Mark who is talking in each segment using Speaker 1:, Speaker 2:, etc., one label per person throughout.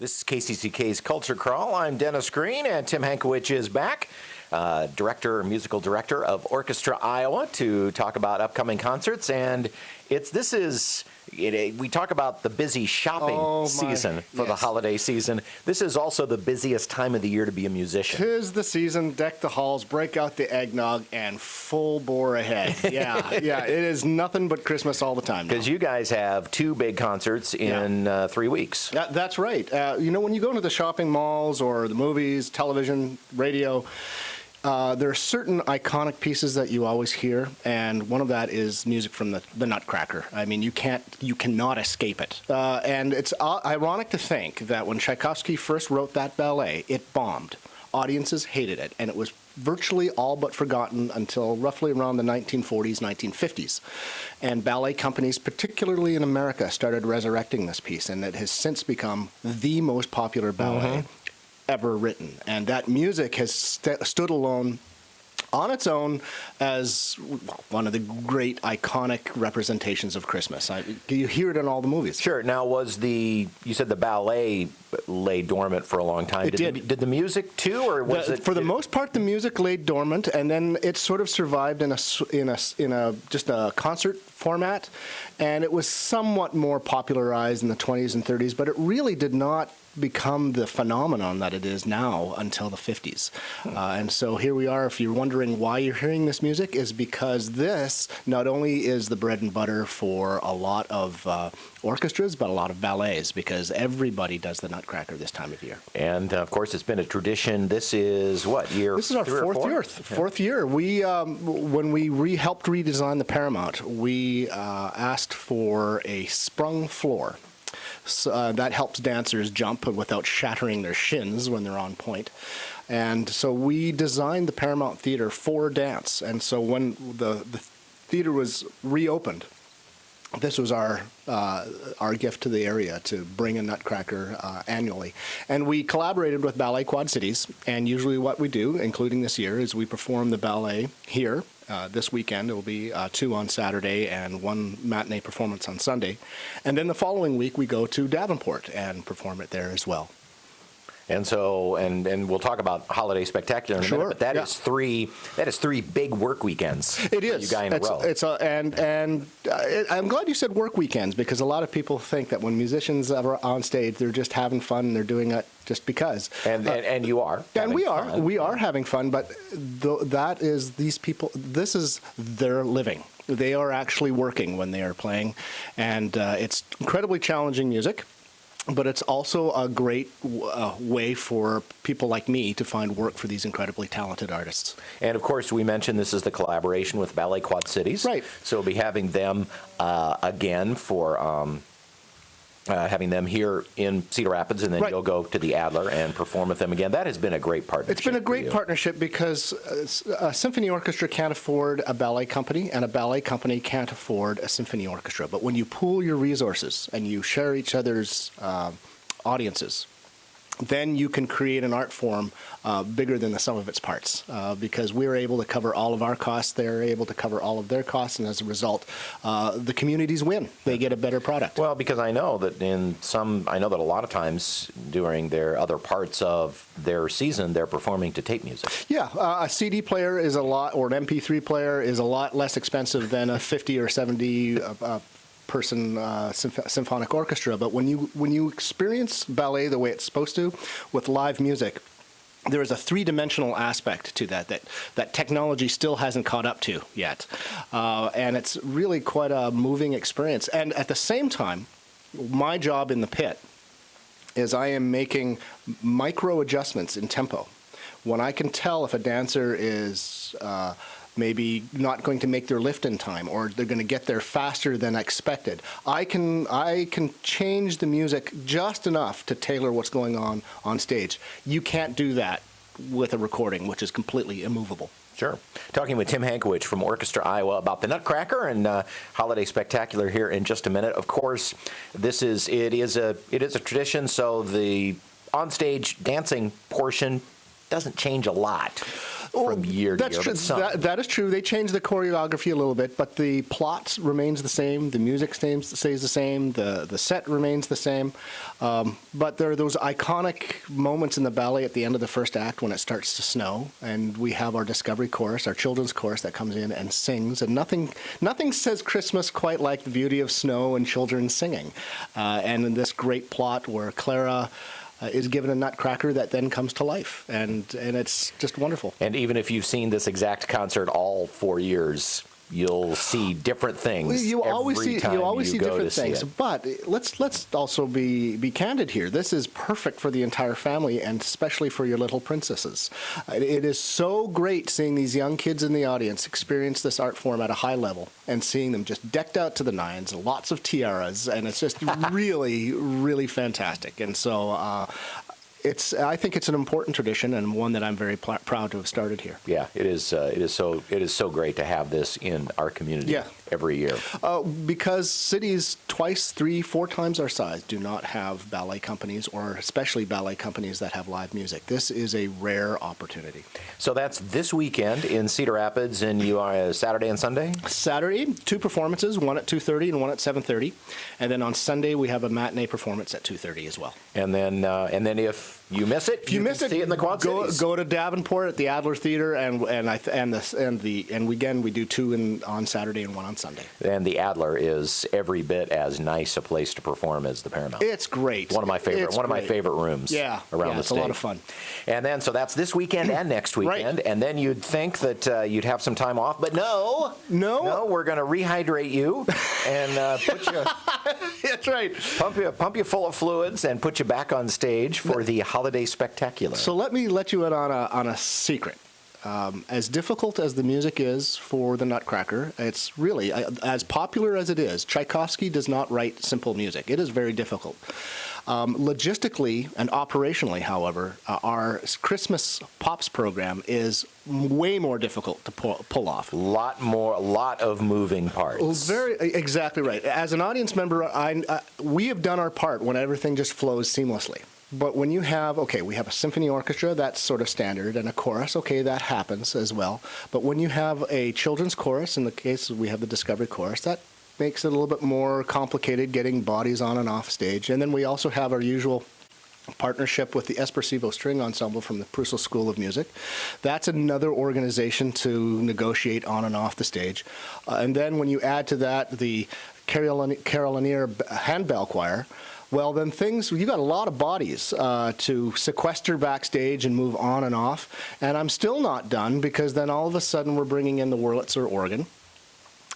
Speaker 1: This is KCCK's Culture Crawl. I'm Dennis Green, and Tim Hankewich is back, musical director of Orchestra Iowa, to talk about upcoming concerts. And we talk about the busy shopping season for the holiday season. This is also the busiest time of the year to be a musician.
Speaker 2: 'Tis the season, deck the halls, break out the eggnog, and full bore ahead. Yeah, it is nothing but Christmas all the time now.
Speaker 1: Because you guys have two big concerts in 3 weeks.
Speaker 2: That's right. When you go into the shopping malls or the movies, television, radio, there are certain iconic pieces that you always hear, and one of that is music from the Nutcracker. I mean, you cannot escape it. And it's ironic to think that when Tchaikovsky first wrote that ballet, it bombed. Audiences hated it, and it was virtually all but forgotten until roughly around the 1940s, 1950s. And ballet companies, particularly in America, started resurrecting this piece, and it has since become the most popular ballet ever written. And that music has stood alone on its own as one of the great iconic representations of Christmas. You hear it in all the movies.
Speaker 1: Sure. Now, you said the ballet lay dormant for a long time. Did the music too, or was it?
Speaker 2: For the most part, the music lay dormant, and then it sort of survived in just a concert format, and it was somewhat more popularized in the 20s and 30s, but it really did not become the phenomenon that it is now until the 50s. And so here we are. If you're wondering why you're hearing this music, is because this not only is the bread and butter for a lot of orchestras, but a lot of ballets, because everybody does the Nutcracker this time of year.
Speaker 1: And of course, it's been a tradition. This is what year?
Speaker 2: This is our fourth year. We when we helped redesign the Paramount, we asked for a sprung floor. So, that helps dancers jump without shattering their shins when they're on point. And so we designed the Paramount Theater for dance. And so when the theater was reopened, this was our gift to the area, to bring a Nutcracker annually. And we collaborated with Ballet Quad Cities, and usually what we do, including this year, is we perform the ballet here. This weekend it will be 2 on Saturday and 1 matinee performance on Sunday. And then the following week we go to Davenport and perform it there as well.
Speaker 1: And so, and we'll talk about Holiday Spectacular in a minute, but that is three big work weekends.
Speaker 2: It is.
Speaker 1: You got in a row.
Speaker 2: I'm glad you said work weekends, because a lot of people think that when musicians are on stage, they're just having fun and they're doing it just because.
Speaker 1: And you are.
Speaker 2: And we are. We are having fun, but that is these people. This is their living. They are actually working when they are playing, and it's incredibly challenging music. But it's also a great way for people like me to find work for these incredibly talented artists.
Speaker 1: And, of course, we mentioned this is the collaboration with Ballet Quad Cities.
Speaker 2: Right.
Speaker 1: So we'll be having them again for having them here in Cedar Rapids, and then you'll go to the Adler and perform with them again. That has been a great partnership.
Speaker 2: It's been a great partnership, because a symphony orchestra can't afford a ballet company, and a ballet company can't afford a symphony orchestra. But when you pool your resources and you share each other's audiences, then you can create an art form bigger than the sum of its parts, because we're able to cover all of our costs, they're able to cover all of their costs, and as a result, the communities win. They get a better product.
Speaker 1: Well, because I know that a lot of times during their other parts of their season, they're performing to tape music.
Speaker 2: Yeah, a CD player is or an MP3 player is a lot less expensive than a 50 or 70 person symphonic orchestra. But when you experience ballet the way it's supposed to, with live music, there is a three-dimensional aspect to that technology still hasn't caught up to yet, and it's really quite a moving experience. And at the same time, my job in the pit is I am making micro adjustments in tempo. When I can tell if a dancer is maybe not going to make their lift in time, or they're going to get there faster than expected, I can change the music just enough to tailor what's going on stage. You can't do that with a recording, which is completely immovable.
Speaker 1: Sure. Talking with Tim Hankewich from Orchestra Iowa about the Nutcracker and Holiday Spectacular here in just a minute. Of course, it is a tradition, so the onstage dancing portion doesn't change a lot. from year to year.
Speaker 2: True. That is true. They change the choreography a little bit, but the plot remains the same. The music stays the same. The set remains the same. But there are those iconic moments in the ballet at the end of the first act when it starts to snow, and we have our Discovery chorus, our children's chorus that comes in and sings. And nothing says Christmas quite like the beauty of snow and children singing. And in this great plot where Clara is given a Nutcracker that then comes to life, and it's just wonderful.
Speaker 1: And even if you've seen this exact concert all 4 years, you'll see different things.
Speaker 2: You always see different things. But let's also be candid here. This is perfect for the entire family, and especially for your little princesses. It is so great seeing these young kids in the audience experience this art form at a high level, and seeing them just decked out to the nines, lots of tiaras, and it's just really, really fantastic. And so I think it's an important tradition, and one that I'm very proud to have started here.
Speaker 1: Yeah, it is so great to have this in our community every year.
Speaker 2: Because cities twice, 3, 4 times our size do not have ballet companies, or especially ballet companies that have live music. This is a rare opportunity.
Speaker 1: So that's this weekend in Cedar Rapids, and you are Saturday and Sunday?
Speaker 2: Saturday, 2 performances, one at 2:30 and one at 7:30. And then on Sunday, we have a matinee performance at 2:30 as well.
Speaker 1: And then if you miss it, you can see it in the Quad Cities.
Speaker 2: Go to Davenport at the Adler Theater, and again we do 2 on Saturday and 1 on Sunday.
Speaker 1: And the Adler is every bit as nice a place to perform as the Paramount.
Speaker 2: It's great.
Speaker 1: One of my favorite rooms. Around the
Speaker 2: it's
Speaker 1: stage.
Speaker 2: a lot of fun.
Speaker 1: And then so that's this weekend and next weekend.
Speaker 2: Right.
Speaker 1: And then you'd think that you'd have some time off, but no, we're going to rehydrate you and put you.
Speaker 2: That's right.
Speaker 1: Pump you full of fluids and put you back on stage for the Holiday Spectacular.
Speaker 2: So let me let you in on a secret. As difficult as the music is for the Nutcracker, it's really, as popular as it is, Tchaikovsky does not write simple music. It is very difficult. Logistically and operationally, however, our Christmas Pops program is way more difficult to pull off.
Speaker 1: A lot of moving parts.
Speaker 2: Exactly right. As an audience member, we have done our part when everything just flows seamlessly. But when you have, we have a symphony orchestra, that's sort of standard, and a chorus, that happens as well. But when you have a children's chorus, in the case we have the Discovery chorus, that makes it a little bit more complicated getting bodies on and off stage. And then we also have our usual partnership with the Espressivo String Ensemble from the Prussel School of Music. That's another organization to negotiate on and off the stage. And then when you add to that the Carolineer Handbell Choir, well, then you've got a lot of bodies to sequester backstage and move on and off. And I'm still not done, because then all of a sudden we're bringing in the Wurlitzer organ.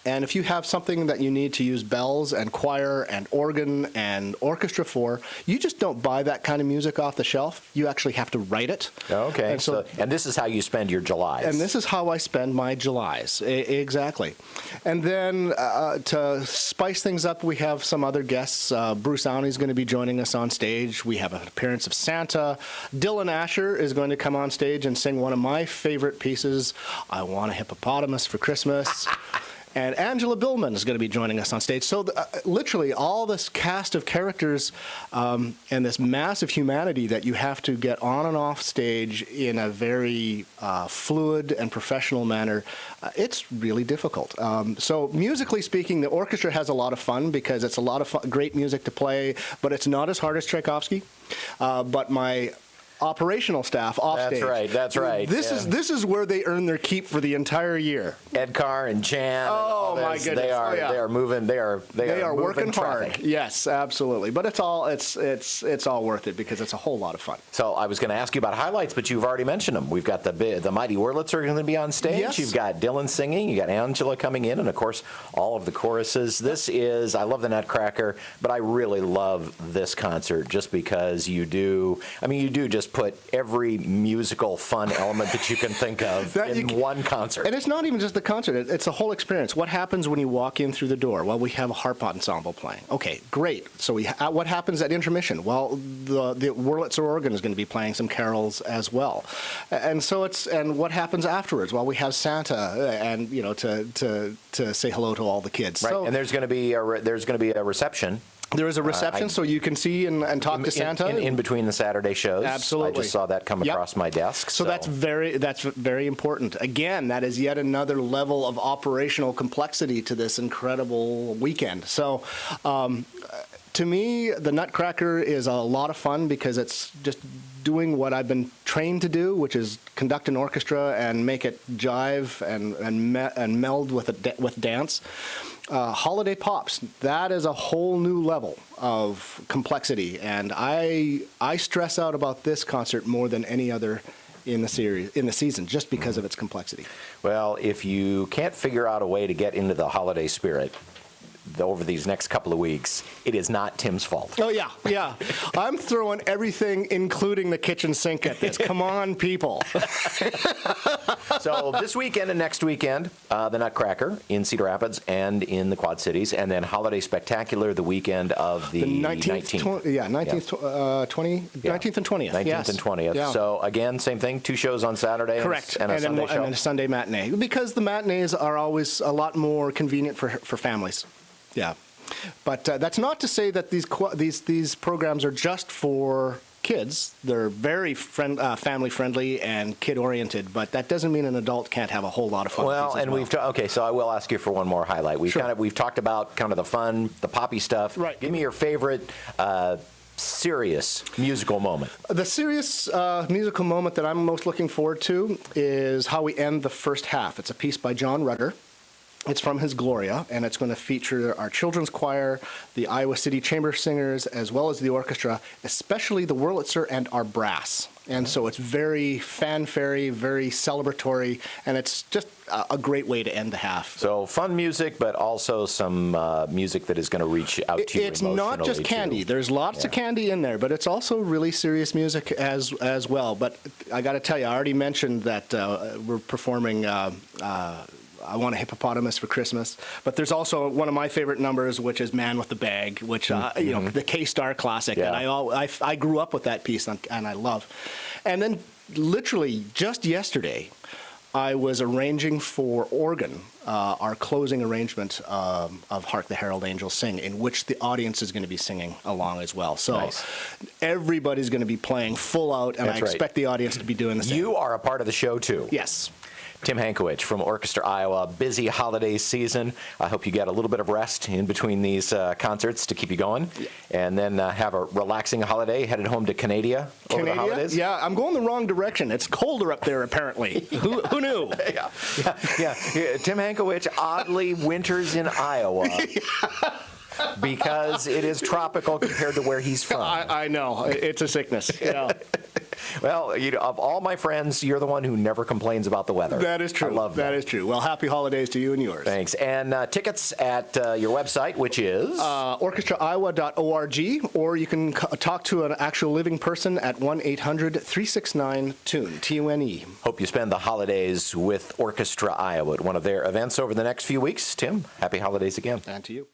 Speaker 2: And if you have something that you need to use bells and choir and organ and orchestra for, you just don't buy that kind of music off the shelf. You actually have to write it.
Speaker 1: Okay. And this is how you spend your Julys.
Speaker 2: And this is how I spend my Julys. Exactly. And then to spice things up, we have some other guests. Bruce Downey is going to be joining us on stage. We have an appearance of Santa. Dylan Asher is going to come on stage and sing one of my favorite pieces, I Want a Hippopotamus for Christmas. And Angela Billman is going to be joining us on stage. So literally all this cast of characters and this massive humanity that you have to get on and off stage in a very fluid and professional manner, it's really difficult. So musically speaking, the orchestra has a lot of fun, because it's a lot of great music to play, but it's not as hard as Tchaikovsky. But my operational staff offstage.
Speaker 1: That's right.
Speaker 2: This is where they earn their keep for the entire year.
Speaker 1: Ed Carr and Jan.
Speaker 2: Oh
Speaker 1: and
Speaker 2: my goodness!
Speaker 1: They are moving. They are
Speaker 2: working
Speaker 1: traffic.
Speaker 2: hard. Yes, absolutely. But it's all worth it, because it's a whole lot of fun.
Speaker 1: So I was going to ask you about highlights, but you've already mentioned them. We've got the Mighty Wurlitzer going to be on stage.
Speaker 2: Yes.
Speaker 1: You've got Dylan singing. You got Angela coming in, and of course all of the choruses. I love the Nutcracker, but I really love this concert just because you do just put every musical fun element that you can think of in one concert.
Speaker 2: And it's not even just the concert. It's the whole experience. What happens when you walk in through the door? Well, we have a harp ensemble playing. Okay, great. So what happens at intermission? Well, the Wurlitzer organ is going to be playing some carols as well. And so and what happens afterwards? Well, we have Santa, and to say hello to all the kids.
Speaker 1: Right.
Speaker 2: So,
Speaker 1: and there's going to be a reception
Speaker 2: There is a reception, so you can see and talk to Santa.
Speaker 1: In between the Saturday shows.
Speaker 2: Absolutely.
Speaker 1: I just saw that come across my desk.
Speaker 2: So that's very important. Again, that is yet another level of operational complexity to this incredible weekend. So to me, the Nutcracker is a lot of fun because it's just doing what I've been trained to do, which is conduct an orchestra and make it jive and meld with dance. Holiday Pops, that is a whole new level of complexity, and I stress out about this concert more than any other in the season, just because of its complexity.
Speaker 1: Well, if you can't figure out a way to get into the holiday spirit over these next couple of weeks, it is not Tim's fault.
Speaker 2: Oh, yeah. I'm throwing everything, including the kitchen sink, at this. Come on, people.
Speaker 1: So this weekend and next weekend, the Nutcracker in Cedar Rapids and in the Quad Cities, and then Holiday Spectacular the weekend of the 19th.
Speaker 2: 19th and 20th.
Speaker 1: 19th and 20th.
Speaker 2: Yeah.
Speaker 1: So again, same thing, 2 shows on Saturday.
Speaker 2: Correct.
Speaker 1: And a Sunday show.
Speaker 2: And then a Sunday matinee. Because the matinees are always a lot more convenient for families. Yeah. But that's not to say that these programs are just for kids. They're very family friendly and kid oriented, but that doesn't mean an adult can't have a whole lot of fun.
Speaker 1: Well, and okay, so I will ask you for one more highlight. We've talked about kind of the fun, the poppy stuff.
Speaker 2: Right.
Speaker 1: Give me your favorite serious musical moment.
Speaker 2: The serious musical moment that I'm most looking forward to is how we end the first half. It's a piece by John Rutter. It's from his Gloria, and it's going to feature our children's choir, the Iowa City Chamber Singers, as well as the orchestra, especially the Wurlitzer and our brass. And so it's very fanfare, very celebratory, and it's just a great way to end the half.
Speaker 1: So fun music, but also some music that is going to reach out to you
Speaker 2: emotionally. It's not just candy. There's lots of candy in there, but it's also really serious music as well. But I got to tell you, I already mentioned that we're performing I Want a Hippopotamus for Christmas. But there's also one of my favorite numbers, which is Man with the Bag, which, the K-Star classic.
Speaker 1: Yeah.
Speaker 2: And I grew up with that piece, and I love. And then literally just yesterday, I was arranging for organ, our closing arrangement of Hark the Herald Angels Sing, in which the audience is going to be singing along as well. So everybody's going to be playing full out, and I expect the audience to be doing the same.
Speaker 1: You are a part of the show, too.
Speaker 2: Yes.
Speaker 1: Tim Hankewich from Orchestra Iowa. Busy holiday season. I hope you get a little bit of rest in between these concerts to keep you going. Yeah. And then have a relaxing holiday, headed home to Canada over the holidays.
Speaker 2: Yeah, I'm going the wrong direction. It's colder up there, apparently. Who knew?
Speaker 1: Yeah. Tim Hankewich oddly winters in Iowa. Because it is tropical compared to where he's from.
Speaker 2: I know. It's a sickness. Yeah.
Speaker 1: Well, of all my friends, you're the one who never complains about the weather.
Speaker 2: That is true.
Speaker 1: I love that.
Speaker 2: That is true. Well, happy holidays to you and yours.
Speaker 1: Thanks. And tickets at your website, which is?
Speaker 2: orchestraiowa.org, or you can talk to an actual living person at 1-800-369-TUNE, T-U-N-E.
Speaker 1: Hope you spend the holidays with Orchestra Iowa at one of their events over the next few weeks. Tim, happy holidays again.
Speaker 2: And to you.